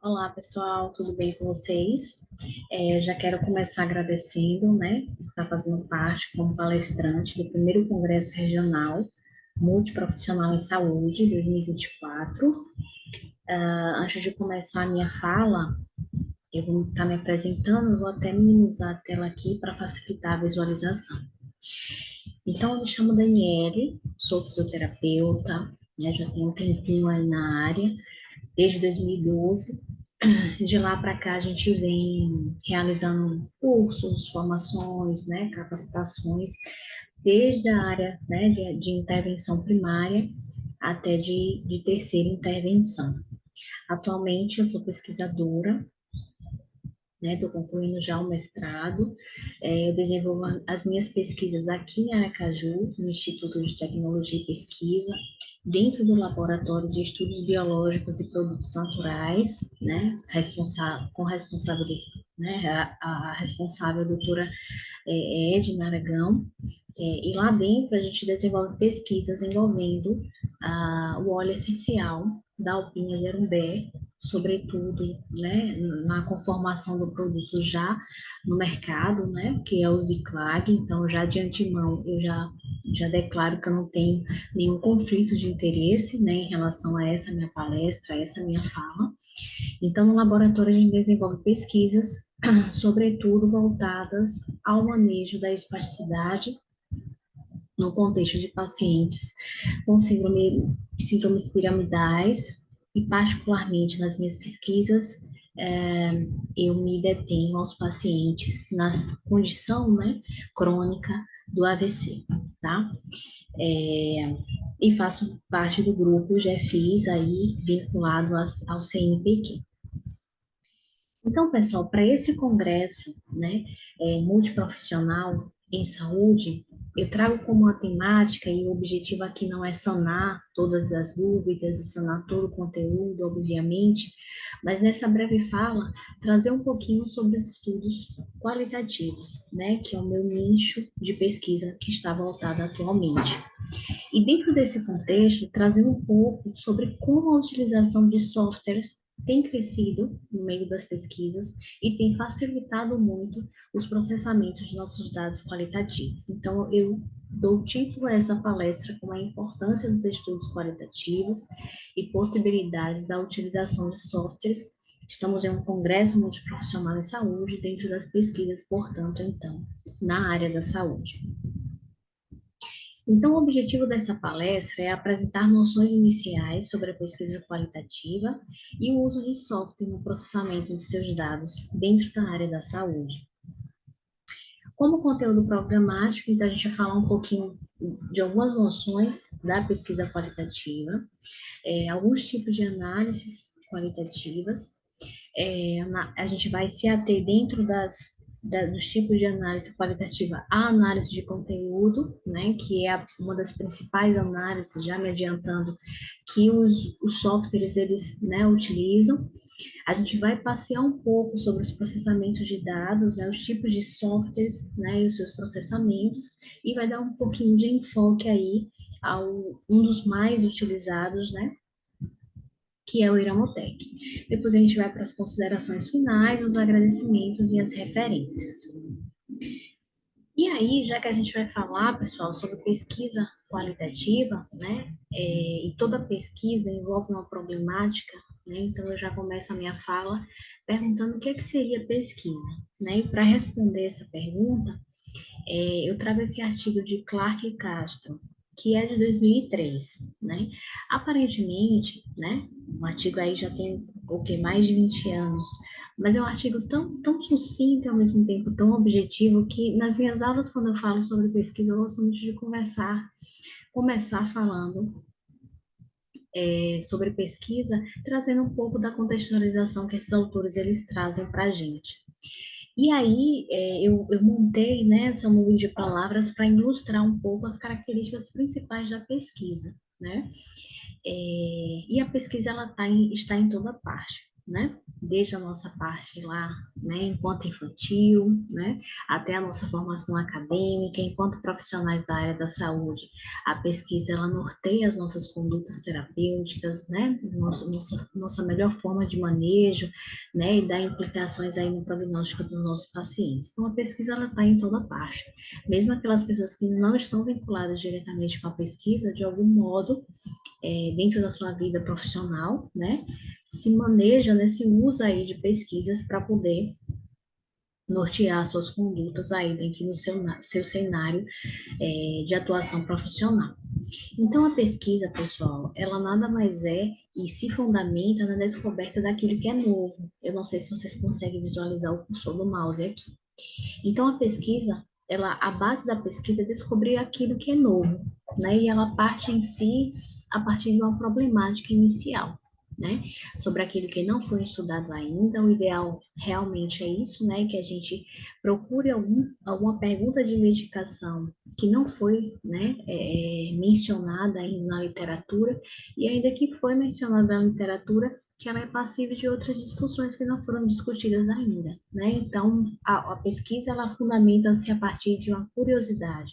Olá, pessoal, tudo bem com vocês? Já quero começar agradecendo, né, por estar fazendo parte como palestrante do primeiro Congresso Regional Multiprofissional em Saúde 2024. Antes de começar a minha fala, eu vou estar me apresentando, vou até minimizar a tela aqui para facilitar a visualização. Então, eu me chamo Daniele, sou fisioterapeuta, né, já tenho um tempinho aí na área, desde 2012. De lá para cá, a gente vem realizando cursos, formações, né, capacitações, desde a área, né, de intervenção primária até de terceira intervenção. Atualmente, eu sou pesquisadora, né, estou concluindo já o mestrado. Eu desenvolvo as minhas pesquisas aqui em Aracaju, no Instituto de Tecnologia e Pesquisa, dentro do Laboratório de Estudos Biológicos e Produtos Naturais, né, com responsabilidade, né, a responsável, a doutora Edna Aragão, e lá dentro a gente desenvolve pesquisas envolvendo o óleo essencial da Alpina Zerumbé, sobretudo, né, na conformação do produto já no mercado, né, que é o Ziclag. Então, já de antemão, eu já declaro que eu não tenho nenhum conflito de interesse, né, em relação a essa minha palestra, a essa minha fala. Então, no laboratório, a gente desenvolve pesquisas, sobretudo voltadas ao manejo da espasticidade no contexto de pacientes com síndromes piramidais, e particularmente nas minhas pesquisas, eu me detenho aos pacientes na condição, né, crônica do AVC, tá? É, e faço parte do grupo GFIS aí, vinculado ao CNPq. Então, pessoal, para esse congresso, né, multiprofissional em saúde, eu trago como uma temática, e o objetivo aqui não é sanar todas as dúvidas e sanar todo o conteúdo, obviamente, mas nessa breve fala, trazer um pouquinho sobre os estudos qualitativos, né, que é o meu nicho de pesquisa que está voltado atualmente. E dentro desse contexto, trazer um pouco sobre como a utilização de softwares tem crescido no meio das pesquisas e tem facilitado muito os processamentos de nossos dados qualitativos. Então, eu dou título a essa palestra com a importância dos estudos qualitativos e possibilidades da utilização de softwares. Estamos em um congresso multiprofissional em saúde, dentro das pesquisas, portanto, então, na área da saúde. Então, o objetivo dessa palestra é apresentar noções iniciais sobre a pesquisa qualitativa e o uso de software no processamento de seus dados dentro da área da saúde. Como conteúdo programático, então a gente vai falar um pouquinho de algumas noções da pesquisa qualitativa, alguns tipos de análises qualitativas. A gente vai se ater dentro dos tipos de análise qualitativa, a análise de conteúdo, né, que é uma das principais análises, já me adiantando, que os softwares eles, né, utilizam. A gente vai passear um pouco sobre os processamentos de dados, né, os tipos de softwares, né, e os seus processamentos, e vai dar um pouquinho de enfoque aí ao um dos mais utilizados, né, que é o Iramotec. Depois a gente vai para as considerações finais, os agradecimentos e as referências. E aí, já que a gente vai falar, pessoal, sobre pesquisa qualitativa, né, e toda pesquisa envolve uma problemática, né, então eu já começo a minha fala perguntando o que é que seria pesquisa, né, e para responder essa pergunta, eu trago esse artigo de Clark e Castro, que é de 2003, né? Aparentemente, né, o artigo aí já tem o que mais de 20 anos, mas é um artigo tão sucinto e ao mesmo tempo tão objetivo que nas minhas aulas, quando eu falo sobre pesquisa, eu gosto muito de começar falando sobre pesquisa, trazendo um pouco da contextualização que esses autores eles trazem para a gente. E aí, eu montei, né, essa nuvem de palavras para ilustrar um pouco as características principais da pesquisa, né? E a pesquisa ela está em toda parte. né? Desde a nossa parte lá, né, enquanto infantil, né, até a nossa formação acadêmica, enquanto profissionais da área da saúde, a pesquisa ela norteia as nossas condutas terapêuticas, né, nossa melhor forma de manejo, né, e dá implicações aí no prognóstico dos nossos pacientes. Então, a pesquisa ela está em toda parte. Mesmo aquelas pessoas que não estão vinculadas diretamente com a pesquisa, de algum modo, dentro da sua vida profissional, né, se maneja, né, se usa aí de pesquisas para poder nortear suas condutas aí dentro do seu cenário de atuação profissional. Então, a pesquisa, pessoal, ela nada mais é e se fundamenta na descoberta daquilo que é novo. Eu não sei se vocês conseguem visualizar o cursor do mouse aqui. Então, a pesquisa, a base da pesquisa é descobrir aquilo que é novo, né? E ela parte em si a partir de uma problemática inicial, né? Sobre aquilo que não foi estudado ainda. O ideal realmente é isso, né? Que a gente procure alguma pergunta de medicação que não foi, né, mencionada ainda na literatura, e ainda que foi mencionada na literatura, que ela é passível de outras discussões que não foram discutidas ainda, né? Então, a pesquisa, ela fundamenta-se a partir de uma curiosidade,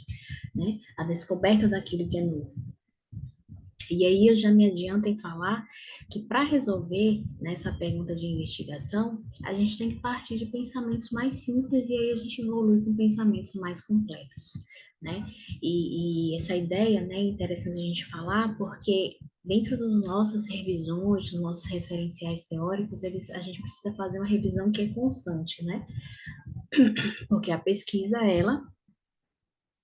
né? A descoberta daquilo que é novo. E aí eu já me adianto em falar que para resolver nessa pergunta de investigação, a gente tem que partir de pensamentos mais simples e aí a gente evolui com pensamentos mais complexos, né? E essa ideia, né, é interessante a gente falar porque dentro das nossas revisões, dos nossos referenciais teóricos, a gente precisa fazer uma revisão que é constante, né? Porque a pesquisa,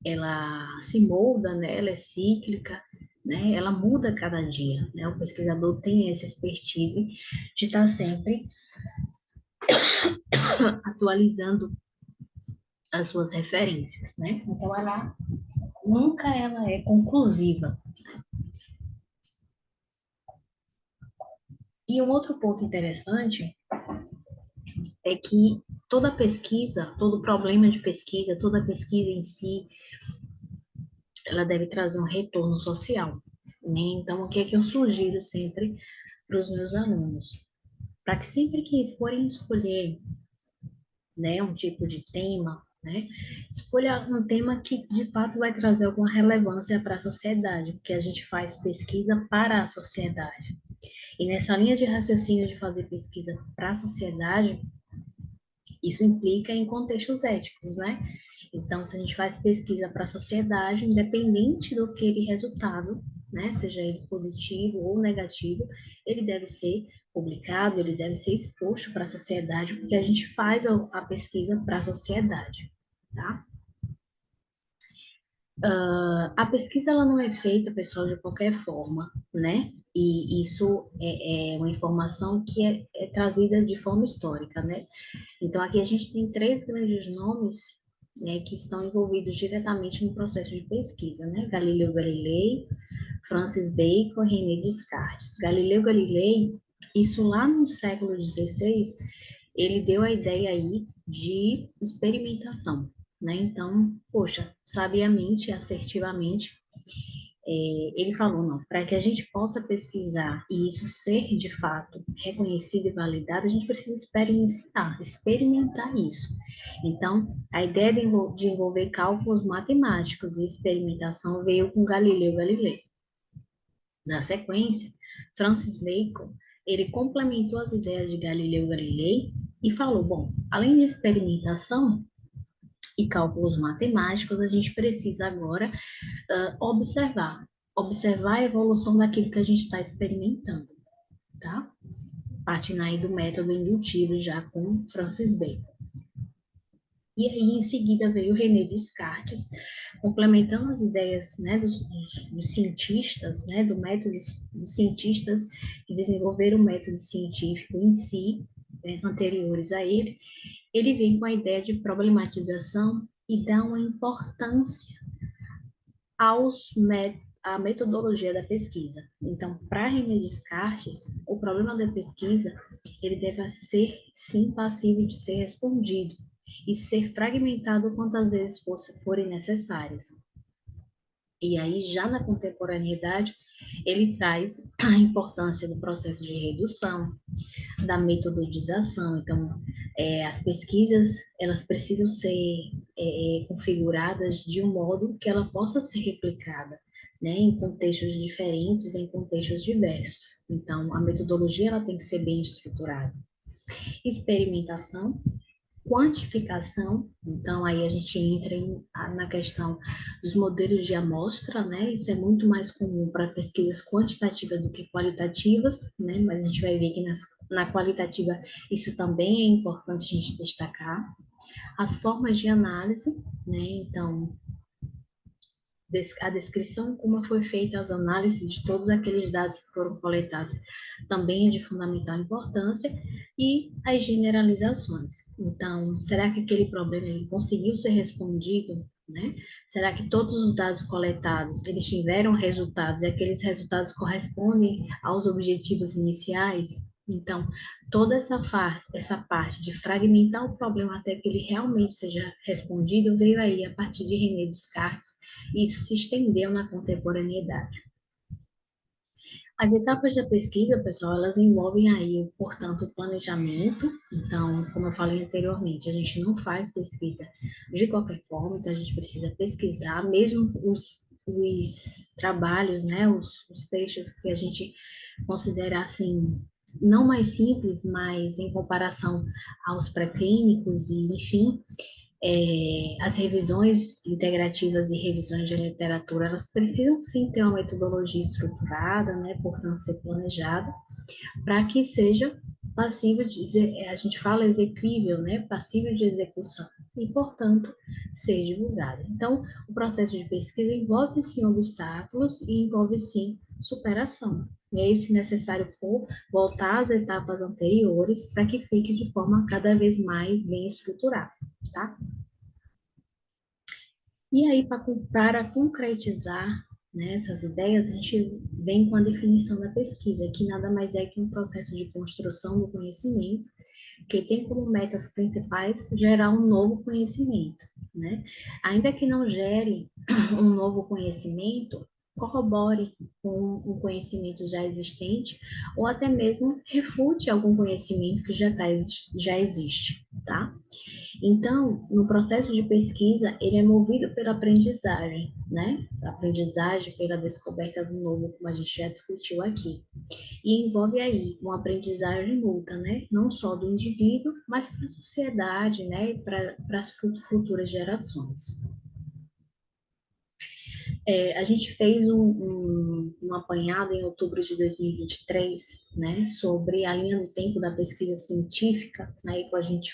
ela se molda, né? Ela é cíclica, né? Ela muda a cada dia, né? O pesquisador tem essa expertise de estar sempre atualizando as suas referências, né? Então ela nunca ela é conclusiva. E um outro ponto interessante é que toda pesquisa, todo problema de pesquisa, toda pesquisa em si, ela deve trazer um retorno social, né? Então o que é que eu sugiro sempre para os meus alunos? Para que sempre que forem escolher, né, um tipo de tema, né, escolha um tema que de fato vai trazer alguma relevância para a sociedade, porque a gente faz pesquisa para a sociedade. E nessa linha de raciocínio de fazer pesquisa para a sociedade, isso implica em contextos éticos, né? Então, se a gente faz pesquisa para a sociedade, independente do que ele resultado, né, seja ele positivo ou negativo, ele deve ser publicado, ele deve ser exposto para a sociedade, porque a gente faz a pesquisa para a sociedade, tá? A pesquisa ela não é feita, pessoal, de qualquer forma, né? E isso é uma informação que é trazida de forma histórica, né? Então, aqui a gente tem três grandes nomes, né, que estão envolvidos diretamente no processo de pesquisa, né? Galileu Galilei, Francis Bacon e René Descartes. Galileu Galilei, isso lá no século XVI, ele deu a ideia aí de experimentação, né? Então, poxa, sabiamente, assertivamente, ele falou, não, para que a gente possa pesquisar e isso ser de fato reconhecido e validado, a gente precisa experienciar, experimentar isso. Então, a ideia de envolver cálculos matemáticos e experimentação veio com Galileu Galilei. Na sequência, Francis Bacon, ele complementou as ideias de Galileu Galilei e falou, bom, além de experimentação e cálculos matemáticos, a gente precisa agora observar a evolução daquilo que a gente está experimentando, tá? Partindo aí do método indutivo já com Francis Bacon. E aí, em seguida, veio René Descartes, complementando as ideias, né, dos cientistas, né, do método dos cientistas que desenvolveram o método científico em si, né, anteriores a ele. Ele vem com a ideia de problematização e dá uma importância à metodologia da pesquisa. Então, para René Descartes, o problema da pesquisa ele deve ser sim passível de ser respondido e ser fragmentado quantas vezes forem necessárias. E aí, já na contemporaneidade, Ele traz a importância do processo de redução, da metodologização. Então, as pesquisas, elas precisam ser configuradas de um modo que ela possa ser replicada, né, em contextos diferentes, em contextos diversos. Então, a metodologia, ela tem que ser bem estruturada. Experimentação, quantificação, então aí a gente entra na questão dos modelos de amostra, né? Isso é muito mais comum para pesquisas quantitativas do que qualitativas, né? Mas a gente vai ver que na qualitativa isso também é importante a gente destacar. As formas de análise, né? Então, a descrição como foi feita as análises de todos aqueles dados que foram coletados também é de fundamental importância, e as generalizações. Então, será que aquele problema ele conseguiu ser respondido, né? Será que todos os dados coletados, eles tiveram resultados e aqueles resultados correspondem aos objetivos iniciais? Então, toda essa parte de fragmentar o problema até que ele realmente seja respondido veio aí a partir de René Descartes, e isso se estendeu na contemporaneidade. As etapas da pesquisa, pessoal, elas envolvem aí, portanto, o planejamento. Então, como eu falei anteriormente, a gente não faz pesquisa de qualquer forma, então a gente precisa pesquisar, mesmo os trabalhos, né, os textos que a gente considera assim, não mais simples, mas em comparação aos pré-clínicos e, enfim, as revisões integrativas e revisões de literatura, elas precisam sim ter uma metodologia estruturada, né, portanto, ser planejada, para que seja passível de, a gente fala exequível, né, passível de execução, e, portanto, ser divulgada. Então, o processo de pesquisa envolve sim obstáculos e envolve sim superação. E aí, se necessário for, voltar às etapas anteriores para que fique de forma cada vez mais bem estruturada, tá? E aí, para concretizar, né, essas ideias, a gente vem com a definição da pesquisa, que nada mais é que um processo de construção do conhecimento, que tem como metas principais gerar um novo conhecimento, né? Ainda que não gere um novo conhecimento, corrobore com um conhecimento já existente, ou até mesmo refute algum conhecimento que já existe, tá? Então, no processo de pesquisa, ele é movido pela aprendizagem, né? A aprendizagem pela descoberta do novo, como a gente já discutiu aqui. E envolve aí uma aprendizagem mútua, né? Não só do indivíduo, mas para a sociedade, né? E para as futuras gerações. A gente fez um apanhado em outubro de 2023, né, sobre a linha do tempo da pesquisa científica, né, e quando a gente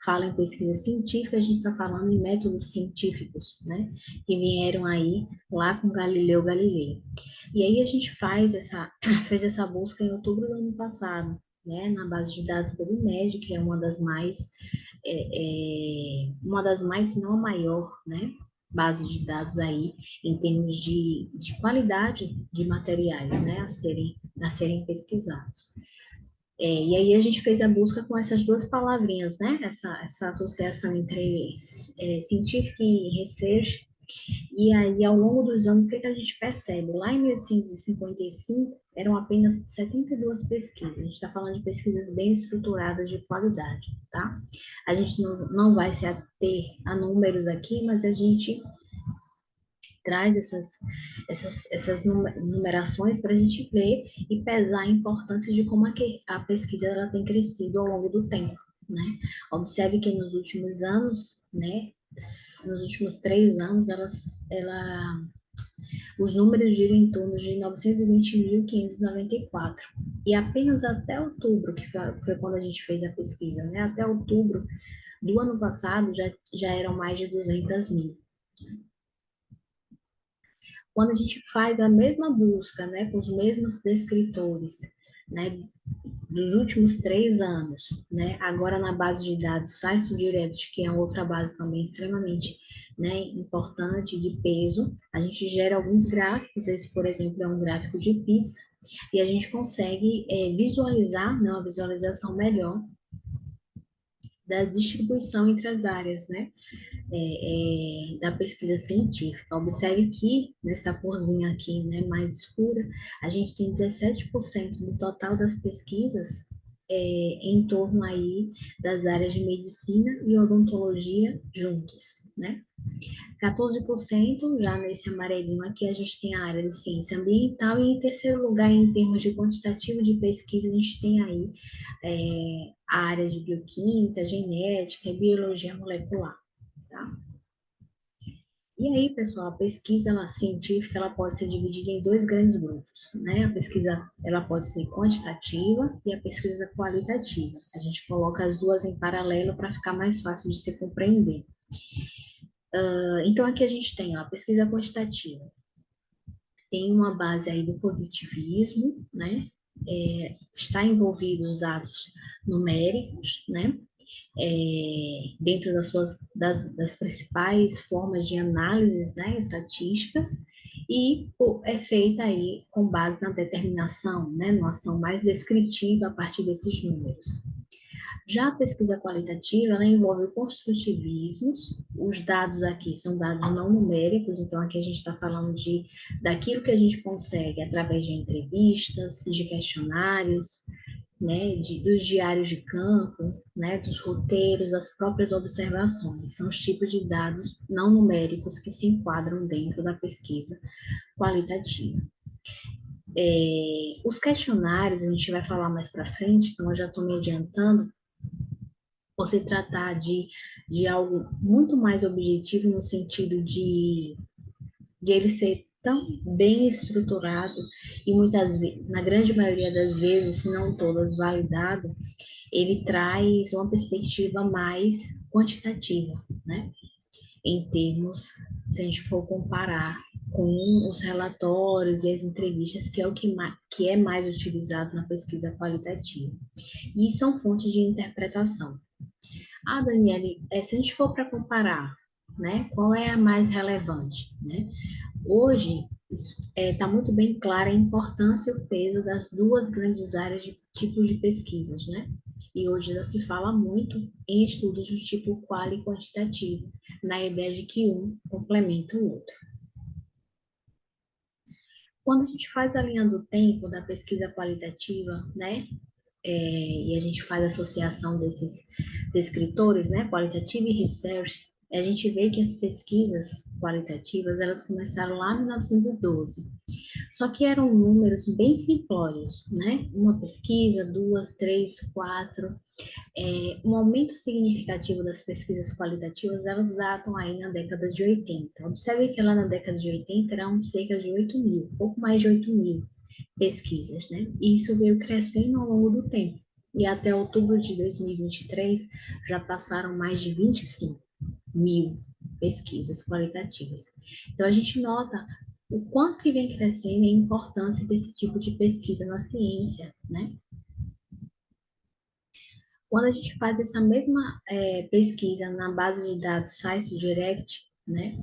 fala em pesquisa científica, a gente está falando em métodos científicos, né, que vieram aí lá com Galileu Galilei. E aí a gente fez essa busca em outubro do ano passado, né, na base de dados pelo IMED, que é uma das mais, se não a maior, né, base de dados aí em termos de qualidade de materiais, né, a serem pesquisados. E aí a gente fez a busca com essas duas palavrinhas, né, essa associação entre scientific e research. E aí, ao longo dos anos, o que a gente percebe? Lá em 1855, eram apenas 72 pesquisas. A gente está falando de pesquisas bem estruturadas, de qualidade, tá? A gente não vai se ater a números aqui, mas a gente traz essas numerações para a gente ver e pesar a importância de como a pesquisa ela tem crescido ao longo do tempo, né? Observe que nos últimos anos, né, nos últimos 3 anos, os números giram em torno de 920.594. E apenas até outubro, que foi quando a gente fez a pesquisa, né? Até outubro do ano passado, já eram mais de 200 mil. Quando a gente faz a mesma busca, né, com os mesmos descritores, né, dos últimos 3 anos, né, agora na base de dados Science Direct, que é outra base também extremamente, né, importante de peso, a gente gera alguns gráficos, esse, por exemplo, é um gráfico de pizza, e a gente consegue visualizar, né, uma visualização melhor da distribuição entre as áreas, né, da pesquisa científica. Observe que nessa corzinha aqui, né, mais escura, a gente tem 17% do total das pesquisas em torno aí das áreas de medicina e odontologia juntas, né? 14% já nesse amarelinho aqui a gente tem a área de ciência ambiental e em terceiro lugar, em termos de quantitativo de pesquisa, a gente tem aí a área de bioquímica, genética e biologia molecular, tá? E aí, pessoal, a pesquisa científica ela pode ser dividida em dois grandes grupos, né? A pesquisa ela pode ser quantitativa e a pesquisa qualitativa. A gente coloca as duas em paralelo para ficar mais fácil de se compreender. Então, aqui a gente tem ó, a pesquisa quantitativa. Tem uma base aí do positivismo, né? Está envolvido os dados numéricos, né? Dentro das principais formas de análises, né, estatísticas, e é feita aí com base na determinação, né, numa ação mais descritiva a partir desses números. Já a pesquisa qualitativa, ela envolve construtivismos, os dados aqui são dados não numéricos, então aqui a gente está falando daquilo que a gente consegue através de entrevistas, de questionários, né, dos diários de campo, né, dos roteiros, das próprias observações. São os tipos de dados não numéricos que se enquadram dentro da pesquisa qualitativa. Os questionários, a gente vai falar mais para frente, então eu já estou me adiantando, por se tratar de algo muito mais objetivo no sentido de ele ser tão bem estruturado e muitas vezes, na grande maioria das vezes, se não todas, validado, ele traz uma perspectiva mais quantitativa, né? Em termos, se a gente for comparar com os relatórios e as entrevistas, que é o que é mais utilizado na pesquisa qualitativa. E são fontes de interpretação. Ah, Daniele, se a gente for para comparar, né, qual é a mais relevante, né? Hoje, está muito bem clara a importância e o peso das duas grandes áreas de tipos de pesquisas, né? E hoje já se fala muito em estudos do tipo quali e quantitativo, na ideia de que um complementa o outro. Quando a gente faz a linha do tempo da pesquisa qualitativa, né, e a gente faz a associação desses descritores, né, qualitative research, a gente vê que as pesquisas qualitativas, elas começaram lá em 1912. Só que eram números bem simplórios, né? Uma pesquisa, duas, três, quatro. Um aumento significativo das pesquisas qualitativas, elas datam aí na década de 80. Observe que lá na década de 80 eram cerca de 8 mil, pouco mais de 8 mil pesquisas, né? E isso veio crescendo ao longo do tempo. E até outubro de 2023 já passaram mais de 25 mil pesquisas qualitativas. Então a gente nota o quanto que vem crescendo e a importância desse tipo de pesquisa na ciência, né? Quando a gente faz essa mesma pesquisa na base de dados Science Direct, né,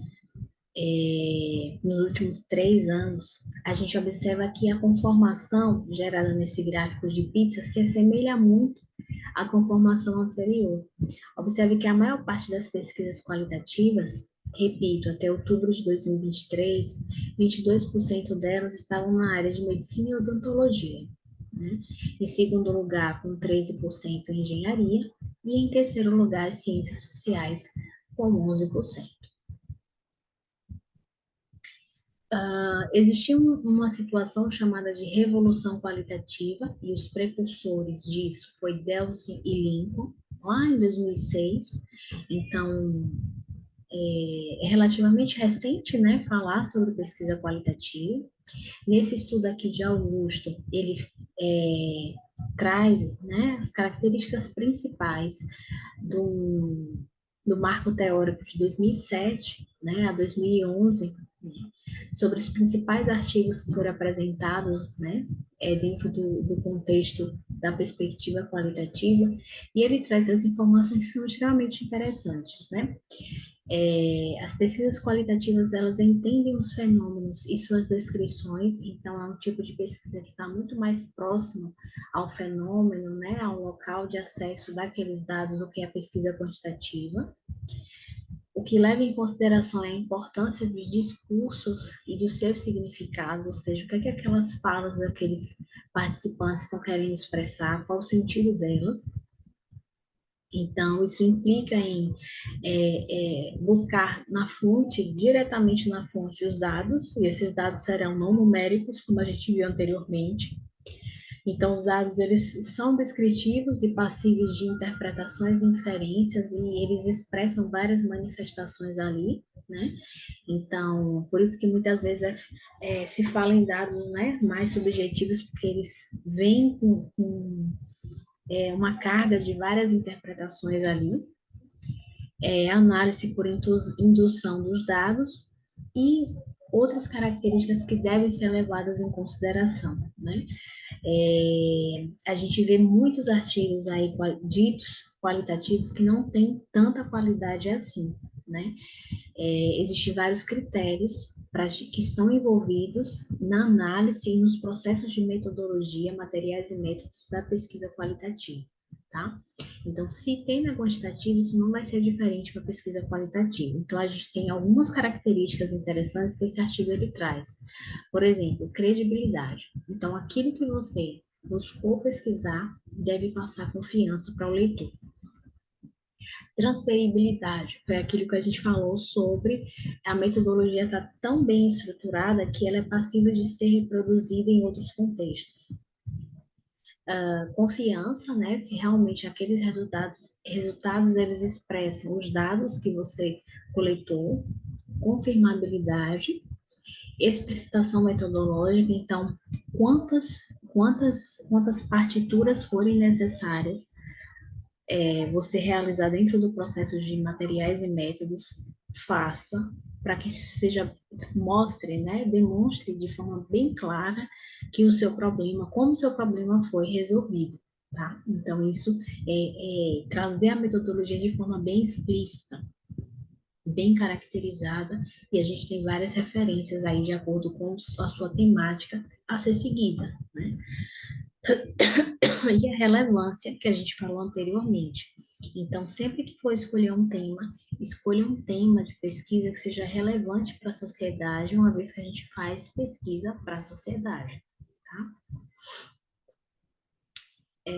nos últimos 3 anos, a gente observa que a conformação gerada nesse gráfico de pizza se assemelha muito à conformação anterior. Observe que a maior parte das pesquisas qualitativas, repito, até outubro de 2023, 22% delas estavam na área de medicina e odontologia, né? Em segundo lugar, com 13% em engenharia, e em terceiro lugar, ciências sociais, com 11%. Existia uma situação chamada de revolução qualitativa, e os precursores disso foi Delcy e Lincoln, lá em 2006. Então, é relativamente recente, né, falar sobre pesquisa qualitativa. Nesse estudo aqui de Augusto, ele traz, né, as características principais do, do marco teórico de 2007, né, a 2011, né, sobre os principais artigos que foram apresentados, né, dentro do contexto da perspectiva qualitativa, e ele traz as informações que são extremamente interessantes, né? As pesquisas qualitativas, elas entendem os fenômenos e suas descrições, então é um tipo de pesquisa que está muito mais próximo ao fenômeno, né, ao local de acesso daqueles dados do que a pesquisa quantitativa. O que leva em consideração é a importância dos discursos e dos seus significados, ou seja, o que é que aquelas falas daqueles participantes estão querendo expressar, qual o sentido delas. Então, isso implica em buscar na fonte, diretamente na fonte, os dados, e esses dados serão não numéricos, como a gente viu anteriormente. Então, os dados, eles são descritivos e passíveis de interpretações e inferências, e eles expressam várias manifestações ali, né? Então, por isso que muitas vezes se fala em dados, né, mais subjetivos, porque eles vêm com uma carga de várias interpretações ali, análise por indução dos dados e outras características que devem ser levadas em consideração, né? A gente vê muitos artigos aí ditos qualitativos que não têm tanta qualidade assim, né? Existem vários critérios que estão envolvidos na análise e nos processos de metodologia, materiais e métodos da pesquisa qualitativa, tá? Então, se tem na quantitativa, isso não vai ser diferente para a pesquisa qualitativa. Então, a gente tem algumas características interessantes que esse artigo ele traz. Por exemplo, credibilidade. Então, aquilo que você buscou pesquisar deve passar confiança para o leitor. Transferibilidade, foi aquilo que a gente falou sobre a metodologia estar tão bem estruturada que ela é passível de ser reproduzida em outros contextos. Confiança, né, se realmente aqueles resultados eles expressam os dados que você coletou, confirmabilidade, explicitação metodológica, então quantas partituras forem necessárias você realizar dentro do processo de materiais e métodos, faça para que seja mostre, né, demonstre de forma bem clara que o seu problema, como o seu problema foi resolvido, tá? Então isso é trazer a metodologia de forma bem explícita, bem caracterizada, e a gente tem várias referências aí de acordo com a sua temática a ser seguida, né? E a relevância que a gente falou anteriormente. Então, sempre que for escolher um tema, escolha um tema de pesquisa que seja relevante para a sociedade, uma vez que a gente faz pesquisa para a sociedade, tá?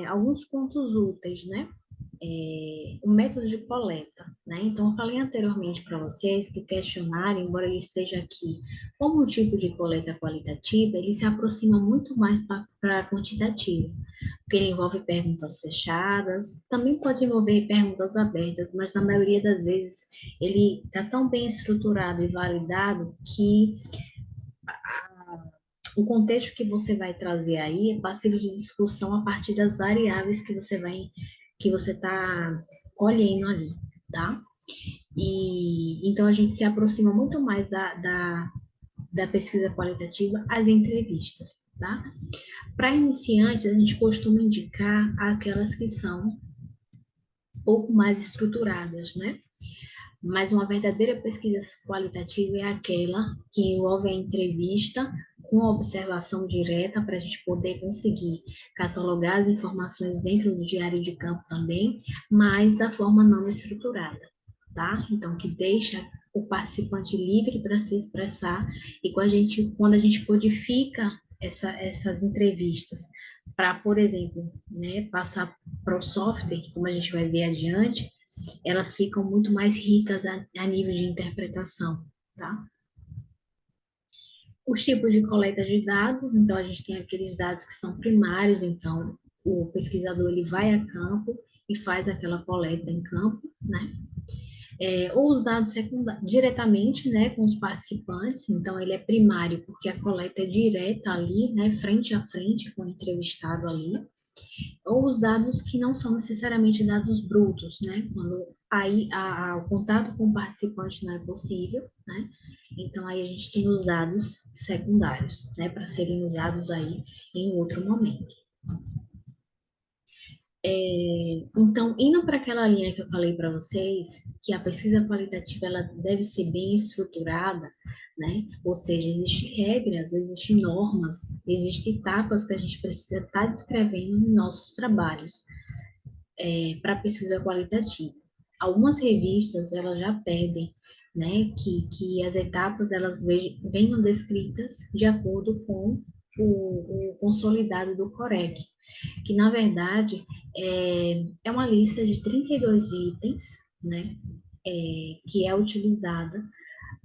Alguns pontos úteis, né? O método de coleta, né? Então, eu falei anteriormente para vocês que o questionário, embora ele esteja aqui como um tipo de coleta qualitativa, ele se aproxima muito mais para a quantitativa, porque ele envolve perguntas fechadas, também pode envolver perguntas abertas, mas na maioria das vezes ele está tão bem estruturado e validado que o contexto que você vai trazer aí é passível de discussão a partir das variáveis que você está colhendo ali, tá? E então a gente se aproxima muito mais da pesquisa qualitativa às entrevistas, tá? Para iniciantes, a gente costuma indicar aquelas que são um pouco mais estruturadas, né? Mas uma verdadeira pesquisa qualitativa é aquela que envolve a entrevista com a observação direta para a gente poder conseguir catalogar as informações dentro do diário de campo também, mas da forma não estruturada, tá? Então, que deixa o participante livre para se expressar e quando a gente codifica essas entrevistas para, por exemplo, né, passar para o software, como a gente vai ver adiante, elas ficam muito mais ricas a nível de interpretação, tá? Os tipos de coleta de dados, então a gente tem aqueles dados que são primários, então o pesquisador ele vai a campo e faz aquela coleta em campo, né? Ou os dados secundários, diretamente, né, com os participantes, então ele é primário porque a coleta é direta ali, né, frente a frente com o entrevistado ali, ou os dados que não são necessariamente dados brutos, né? Quando aí o contato com o participante não é possível, né? Então aí a gente tem os dados secundários, né? Para serem usados aí em outro momento. Então, indo para aquela linha que eu falei para vocês, que a pesquisa qualitativa ela deve ser bem estruturada, né? Ou seja, existem regras, existem normas, existem etapas que a gente precisa estar descrevendo nos nossos trabalhos para pesquisa qualitativa. Algumas revistas elas já pedem, né, que as etapas elas venham descritas de acordo com o consolidado do COREC, que na verdade é uma lista de 32 itens, né, que é utilizada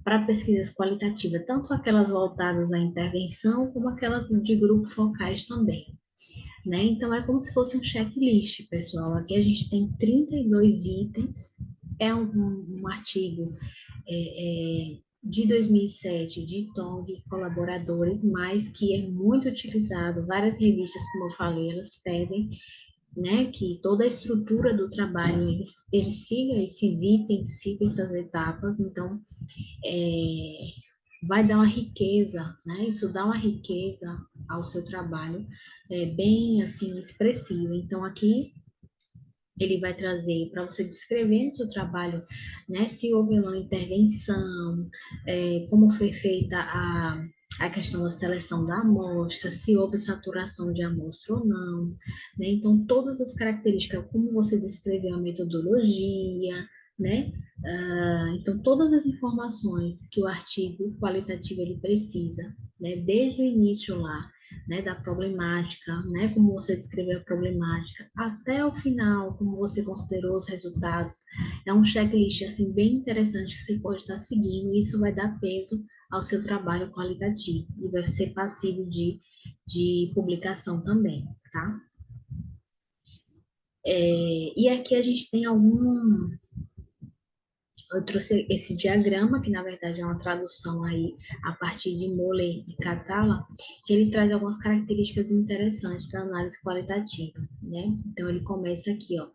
para pesquisas qualitativas, tanto aquelas voltadas à intervenção, como aquelas de grupo focais também, né? Então, é como se fosse um checklist, pessoal. Aqui a gente tem 32 itens, é um artigo de 2007 de Tong e colaboradores, mas que é muito utilizado. Várias revistas, como eu falei, elas pedem, né, que toda a estrutura do trabalho eles sigam esses itens, sigam essas etapas. Então, vai dar uma riqueza, né? Isso dá uma riqueza ao seu trabalho, bem assim expressiva. Então, aqui ele vai trazer para você descrever no seu trabalho, né, se houve uma intervenção, como foi feita a questão da seleção da amostra, se houve saturação de amostra ou não, né? Então, todas as características, como você descreveu a metodologia, né? Então, todas as informações que o artigo qualitativo ele precisa, né, desde o início lá, né, da problemática, né, como você descreveu a problemática, até o final, como você considerou os resultados. É um checklist assim bem interessante que você pode estar seguindo, e isso vai dar peso ao seu trabalho qualitativo e vai ser passível de publicação também, tá? E aqui a gente tem eu trouxe esse diagrama, que na verdade é uma tradução aí a partir de Moller e Catala, que ele traz algumas características interessantes da análise qualitativa, né? Então ele começa aqui, ó,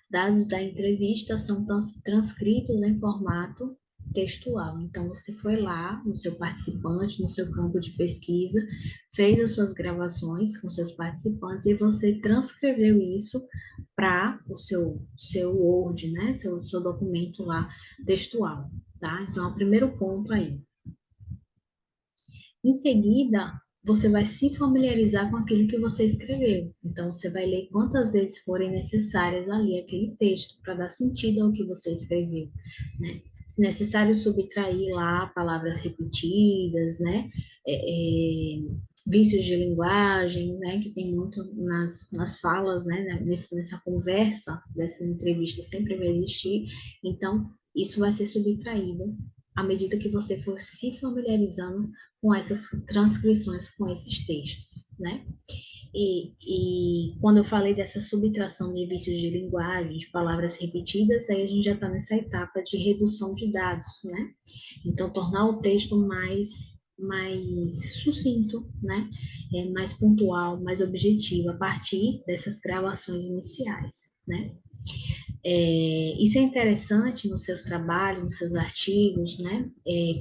dados da entrevista são transcritos em formato textual. Então você foi lá no seu participante, no seu campo de pesquisa, fez as suas gravações com seus participantes e você transcreveu isso para o seu Word, né? Seu documento lá textual, tá? Então, é o primeiro ponto aí. Em seguida, você vai se familiarizar com aquilo que você escreveu. Então, você vai ler quantas vezes forem necessárias ali aquele texto para dar sentido ao que você escreveu, né? Se necessário, subtrair lá palavras repetidas, né? Vícios de linguagem, né? Que tem muito nas falas, né? Nessa conversa, dessa entrevista, sempre vai existir. Então, isso vai ser subtraído à medida que você for se familiarizando com essas transcrições, com esses textos, né? E quando eu falei dessa subtração de vícios de linguagem, de palavras repetidas, aí a gente já está nessa etapa de redução de dados, né? Então, tornar o texto mais sucinto, né? Mais pontual, mais objetivo, a partir dessas gravações iniciais, né? Isso é interessante nos seus trabalhos, nos seus artigos, né?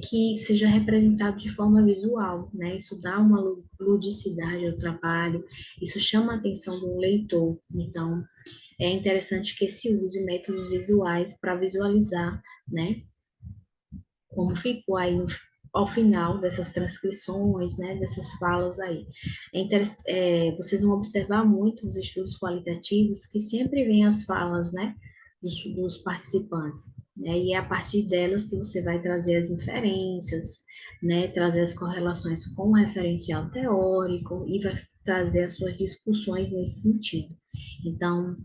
Que seja representado de forma visual, né? Isso dá uma ludicidade ao trabalho, isso chama a atenção do leitor. Então, é interessante que se use métodos visuais para visualizar, né? Como ficou aí ao final dessas transcrições, né, dessas falas aí. Vocês vão observar muito os estudos qualitativos que sempre vêm as falas, né, dos participantes, né, e é a partir delas que você vai trazer as inferências, né, trazer as correlações com o referencial teórico e vai trazer as suas discussões nesse sentido. Então,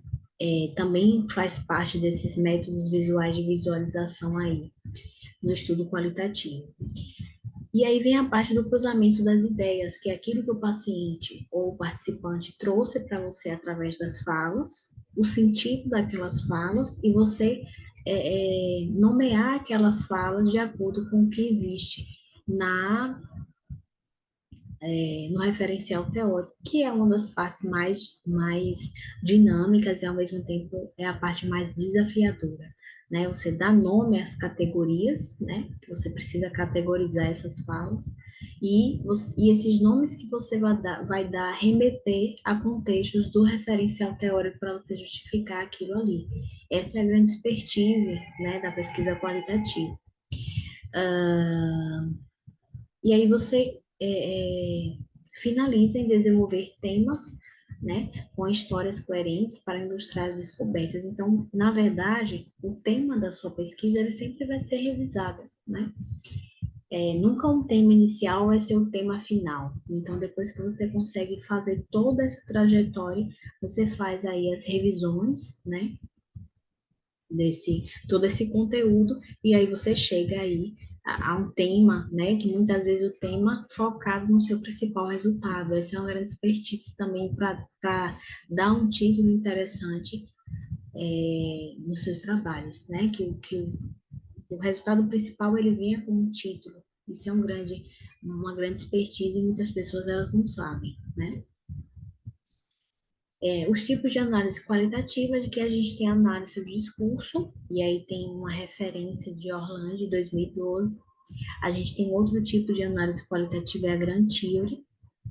também faz parte desses métodos visuais de visualização aí no estudo qualitativo. E aí vem a parte do cruzamento das ideias, que é aquilo que o paciente ou o participante trouxe para você através das falas, o sentido daquelas falas, e você nomear aquelas falas de acordo com o que existe no referencial teórico, que é uma das partes mais dinâmicas e, ao mesmo tempo, é a parte mais desafiadora, né? Você dá nome às categorias, né? Que você precisa categorizar essas falas. E esses nomes que você vai dar remeter a contextos do referencial teórico para você justificar aquilo ali. Essa é a grande expertise, né, da pesquisa qualitativa. Ah, e aí você finaliza em desenvolver temas, né, com histórias coerentes para ilustrar as descobertas. Então, na verdade, o tema da sua pesquisa ele sempre vai ser revisado, né? Nunca um tema inicial vai ser o tema final. Então, depois que você consegue fazer toda essa trajetória, você faz aí as revisões, né, todo esse conteúdo, e aí você chega aí a um tema, né, que muitas vezes o tema focado no seu principal resultado. Essa é uma grande expertise também para dar um título interessante nos seus trabalhos, né, que o resultado principal ele venha com um título. Isso é uma grande expertise e muitas pessoas elas não sabem, né? Os tipos de análise qualitativa, de que a gente tem a análise do discurso, e aí tem uma referência de Orland, de 2012. A gente tem outro tipo de análise qualitativa, é a Grand Theory,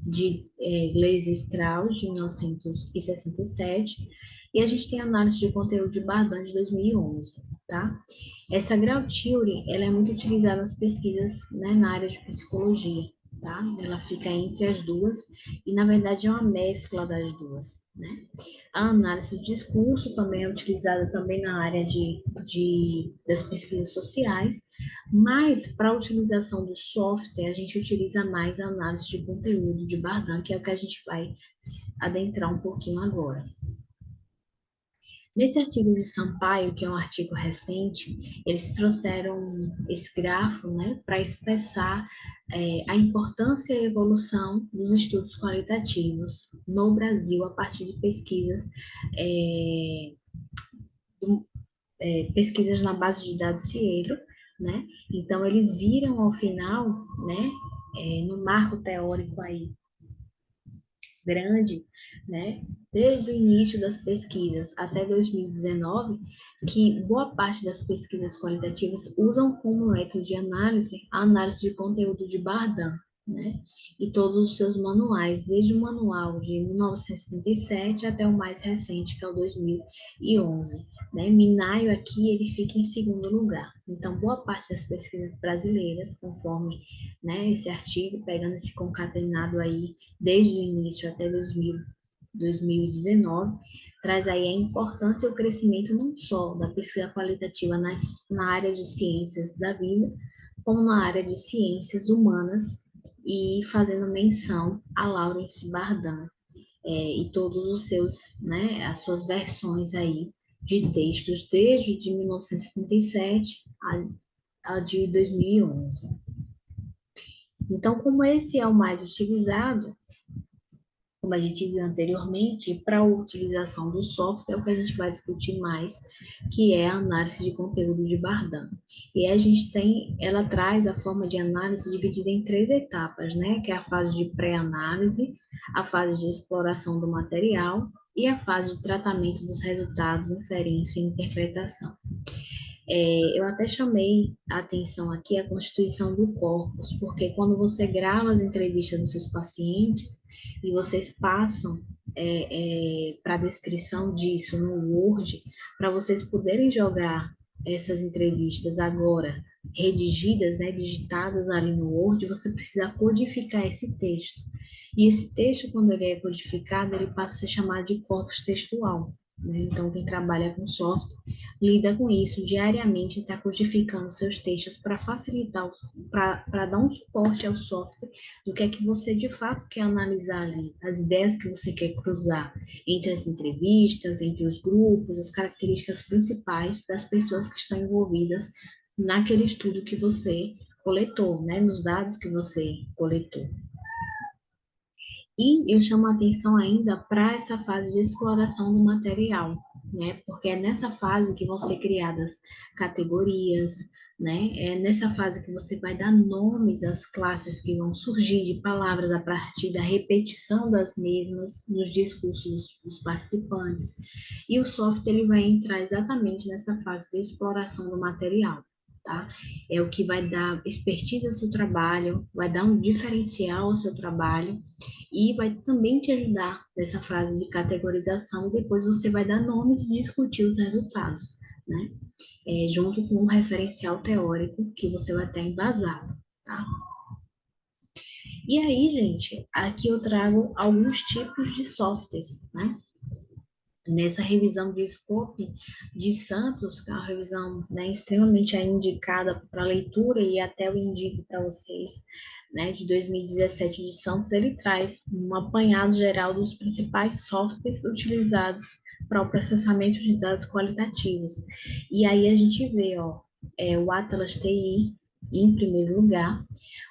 de Gleisi e Strauss, de 1967. E a gente tem a análise de conteúdo de Bardan, de 2011, tá? Essa Grand Theory, ela é muito utilizada nas pesquisas, né, na área de psicologia, tá? Ela fica entre as duas e, na verdade, é uma mescla das duas, né? A análise do discurso também é utilizada também na área das pesquisas sociais, mas para a utilização do software, a gente utiliza mais a análise de conteúdo de Bardan, que é o que a gente vai adentrar um pouquinho agora. Nesse artigo de Sampaio, que é um artigo recente, eles trouxeram esse grafo, né, para expressar a importância e a evolução dos estudos qualitativos no Brasil a partir de pesquisas, pesquisas na base de dados Cielo, né? Então eles viram ao final, né, no marco teórico aí grande, né, desde o início das pesquisas até 2019, que boa parte das pesquisas qualitativas usam como método de análise a análise de conteúdo de Bardan, né, e todos os seus manuais, desde o manual de 1977 até o mais recente, que é o 2011, né? Minayo aqui, ele fica em segundo lugar. Então, boa parte das pesquisas brasileiras, conforme, né, esse artigo, pegando esse concatenado aí desde o início até 2019, traz aí a importância e o crescimento não só da pesquisa qualitativa na área de ciências da vida, como na área de ciências humanas, e fazendo menção a Lawrence Bardan e todos os seus, né, as suas versões aí de textos desde de 1977 a de 2011. Então, como esse é o mais utilizado, como a gente viu anteriormente, para a utilização do software, é o que a gente vai discutir mais, que é a análise de conteúdo de Bardan. E a gente ela traz a forma de análise dividida em três etapas, né? Que é a fase de pré-análise, a fase de exploração do material e a fase de tratamento dos resultados, inferência e interpretação. Eu até chamei a atenção aqui a constituição do corpus, porque quando você grava as entrevistas dos seus pacientes e vocês passam para a descrição disso no Word, para vocês poderem jogar essas entrevistas agora redigidas, né, digitadas ali no Word, você precisa codificar esse texto. E esse texto, quando ele é codificado, ele passa a ser chamado de corpus textual, né? Então, quem trabalha com software lida com isso diariamente, está codificando seus textos para facilitar, para dar um suporte ao software do que você de fato quer analisar ali, as ideias que você quer cruzar entre as entrevistas, entre os grupos, as características principais das pessoas que estão envolvidas naquele estudo que você coletou, né, nos dados que você coletou. E eu chamo a atenção ainda para essa fase de exploração do material, né? Porque é nessa fase que vão ser criadas categorias, né? É nessa fase que você vai dar nomes às classes que vão surgir de palavras a partir da repetição das mesmas nos discursos dos participantes. E o software ele vai entrar exatamente nessa fase de exploração do material, tá? É o que vai dar expertise ao seu trabalho, vai dar um diferencial ao seu trabalho e vai também te ajudar nessa fase de categorização. Depois você vai dar nomes e discutir os resultados, né? Junto com um referencial teórico que você vai ter embasado, tá? E aí, gente, aqui eu trago alguns tipos de softwares, né? Nessa revisão de scope de Santos, que é uma revisão, né, extremamente indicada para leitura e até eu indico para vocês, né, de 2017 de Santos, ele traz um apanhado geral dos principais softwares utilizados para o processamento de dados qualitativos. E aí a gente vê, ó, o Atlas TI em primeiro lugar,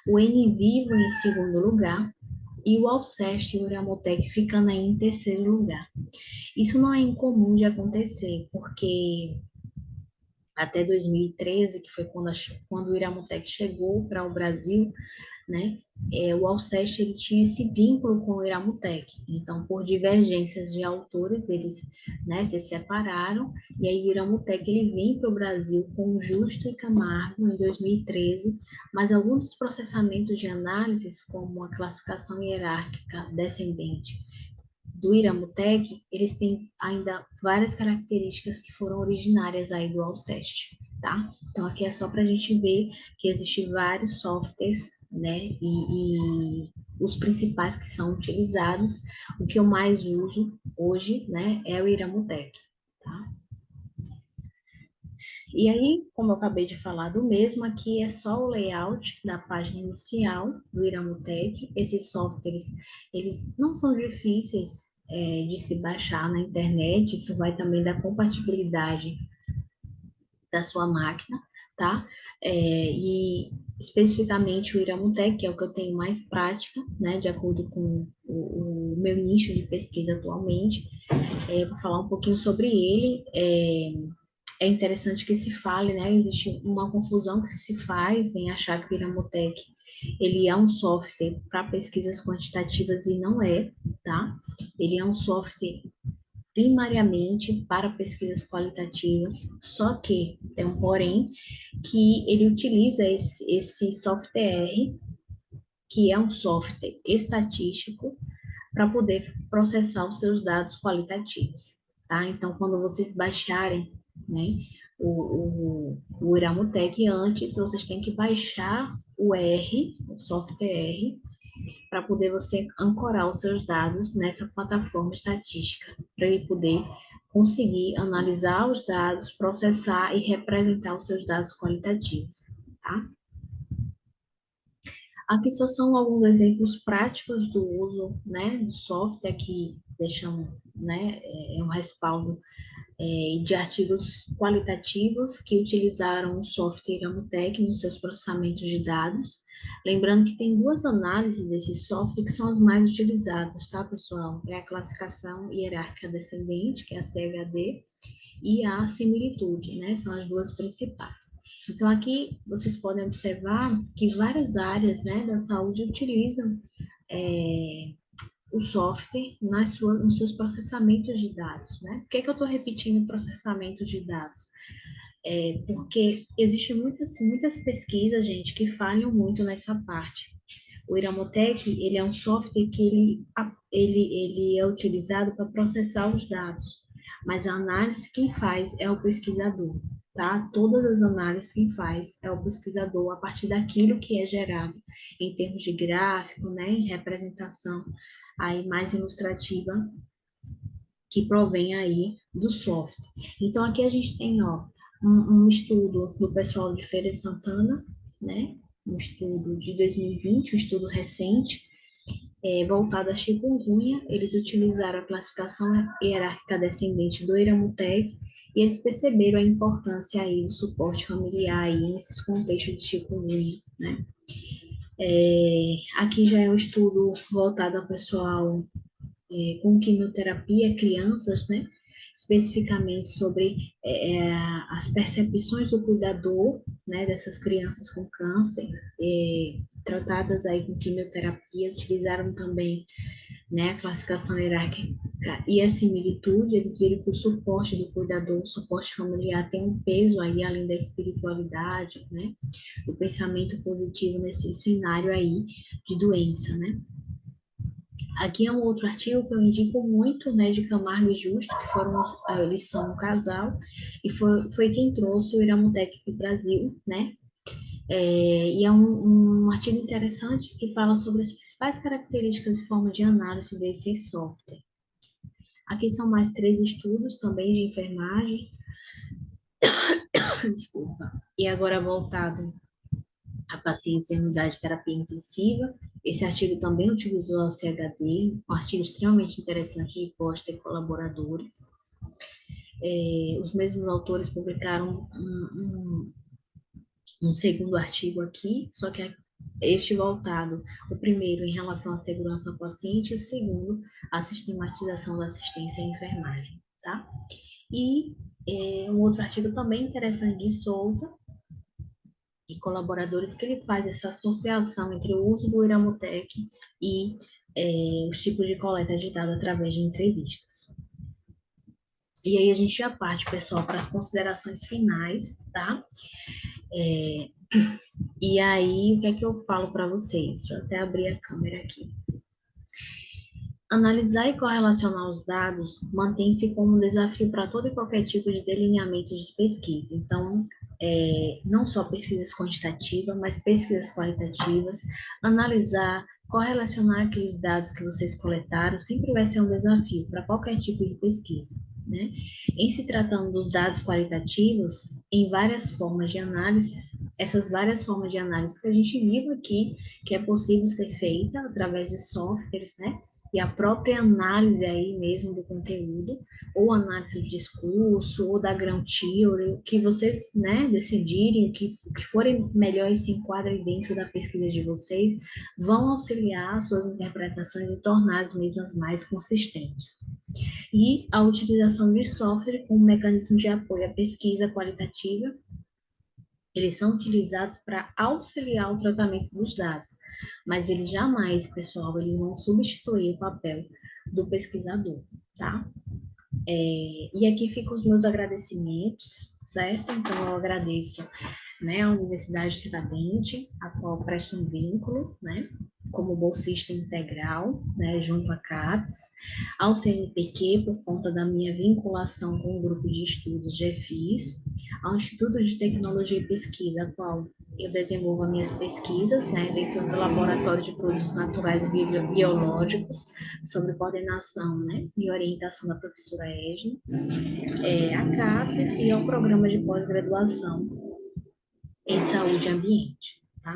o NVivo em segundo lugar e o Alcest e o Iramotec ficando aí em terceiro lugar. Isso não é incomum de acontecer, porque até 2013, que foi quando o Iramutec chegou para o Brasil, né, o Alceste ele tinha esse vínculo com o Iramutec. Então, por divergências de autores, eles, né, se separaram, e aí o Iramutec ele vem para o Brasil com Justo e Camargo em 2013, mas alguns dos processamentos de análises, como a classificação hierárquica descendente do Iramutec, eles têm ainda várias características que foram originárias aí do Alceste, tá? Então, aqui é só para a gente ver que existem vários softwares, né? E os principais que são utilizados, o que eu mais uso hoje, né, é o Iramutec, tá? E aí, como eu acabei de falar do mesmo, aqui é só o layout da página inicial do Iramutec. Esses softwares, eles não são difíceis de se baixar na internet, isso vai também da compatibilidade da sua máquina, tá? E especificamente o Iramutec, que é o que eu tenho mais prática, né, de acordo com o meu nicho de pesquisa atualmente. Eu vou falar um pouquinho sobre ele. É interessante que se fale, né? Existe uma confusão que se faz em achar que o Iramutec ele é um software para pesquisas quantitativas e não é, tá? Ele é um software primariamente para pesquisas qualitativas, só que tem um porém que ele utiliza esse software, que é um software estatístico, para poder processar os seus dados qualitativos, tá? Então, quando vocês baixarem, né, o Iramutec antes, vocês têm que baixar o software R, para poder você ancorar os seus dados nessa plataforma estatística, para ele poder conseguir analisar os dados, processar e representar os seus dados qualitativos, tá? Aqui só são alguns exemplos práticos do uso, né, do software que deixam, né, um respaldo de artigos qualitativos que utilizaram o software Iramutec nos seus processamentos de dados. Lembrando que tem duas análises desse software que são as mais utilizadas, tá, pessoal? É a classificação hierárquica descendente, que é a CHD, e a similitude, né? São as duas principais. Então, aqui vocês podem observar que várias áreas, né, da saúde utilizam é, o software nos seus processamentos de dados, né? Por que, que eu estou repetindo processamento de dados? Porque existem muitas pesquisas, gente, que falham muito nessa parte. O Iramotec, ele é um software que ele é utilizado para processar os dados, mas a análise quem faz é o pesquisador, tá? Todas as análises quem faz é o pesquisador a partir daquilo que é gerado em termos de gráfico, né, em representação aí mais ilustrativa que provém aí do software. Então aqui a gente tem, ó, um estudo do pessoal de Feira de Santana, né? Um estudo de 2020, um estudo recente, voltado a chikungunya. Eles utilizaram a classificação hierárquica descendente do Iramutec e eles perceberam a importância aí do suporte familiar aí nesses contextos de chikungunya, né? Aqui já é um estudo voltado ao pessoal com quimioterapia, crianças, né? especificamente sobre as percepções do cuidador, né, dessas crianças com câncer, tratadas aí com quimioterapia, utilizaram também, né, a classificação hierárquica e a similitude. Eles viram que o suporte do cuidador, o suporte familiar tem um peso aí, além da espiritualidade, né, do pensamento positivo nesse cenário aí de doença, né. Aqui é um outro artigo que eu indico muito, né, de Camargo e Justo, que foram, eles são um casal, e foi quem trouxe o Iramutec para o Brasil, né, e é um artigo interessante que fala sobre as principais características e formas de análise desse software. Aqui são mais 3 estudos também de enfermagem, desculpa, e agora voltado a pacientes em unidade de terapia intensiva. Esse artigo também utilizou a CHD, um artigo extremamente interessante de Costa e colaboradores. Os mesmos autores publicaram um segundo artigo aqui, só que este voltado, o primeiro em relação à segurança ao paciente e o segundo, a sistematização da assistência à enfermagem, tá? E um outro artigo também interessante de Souza e colaboradores, que ele faz essa associação entre o uso do Iramutec e os tipos de coleta de dados através de entrevistas. E aí a gente já parte, pessoal, para as considerações finais, tá? E aí, o que é que eu falo para vocês? Deixa eu até abrir a câmera aqui. Analisar e correlacionar os dados mantém-se como um desafio para todo e qualquer tipo de delineamento de pesquisa. Então, não só pesquisas quantitativas, mas pesquisas qualitativas. Analisar, correlacionar aqueles dados que vocês coletaram sempre vai ser um desafio para qualquer tipo de pesquisa, né? Em se tratando dos dados qualitativos, em várias formas de análise, essas várias formas de análise que a gente viu aqui, que é possível ser feita através de softwares, né? E a própria análise aí mesmo do conteúdo, ou análise do discurso, ou da ground theory, o que vocês, né, decidirem, o que forem melhor e se enquadrem dentro da pesquisa de vocês, vão auxiliar suas interpretações e tornar as mesmas mais consistentes. E a utilização de software como mecanismo de apoio à pesquisa qualitativa, eles são utilizados para auxiliar o tratamento dos dados, mas eles jamais, pessoal, eles vão substituir o papel do pesquisador, tá? E aqui ficam os meus agradecimentos, certo? Então, eu agradeço, né, a Universidade Tiradentes, a qual presta um vínculo, né, como bolsista integral, né, junto à CAPES, ao CNPq, por conta da minha vinculação com o grupo de estudos GFIS, ao Instituto de Tecnologia e Pesquisa, a qual eu desenvolvo as minhas pesquisas, né, dentro do Laboratório de Produtos Naturais e Biológicos, sob coordenação, né, e orientação da professora Edna, a CAPES e ao Programa de Pós-Graduação em Saúde e Ambiente, tá?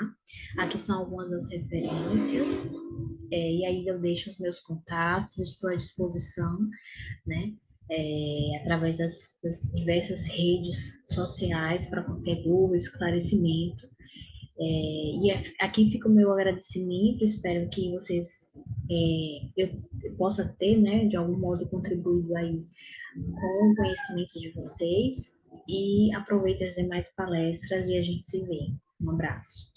Aqui são algumas das referências, e aí eu deixo os meus contatos, estou à disposição, né? Através das diversas redes sociais para qualquer dúvida, esclarecimento. E aqui fica o meu agradecimento, espero que vocês, eu possa ter, né, de algum modo contribuído aí com o conhecimento de vocês, e aproveite as demais palestras e a gente se vê. Um abraço.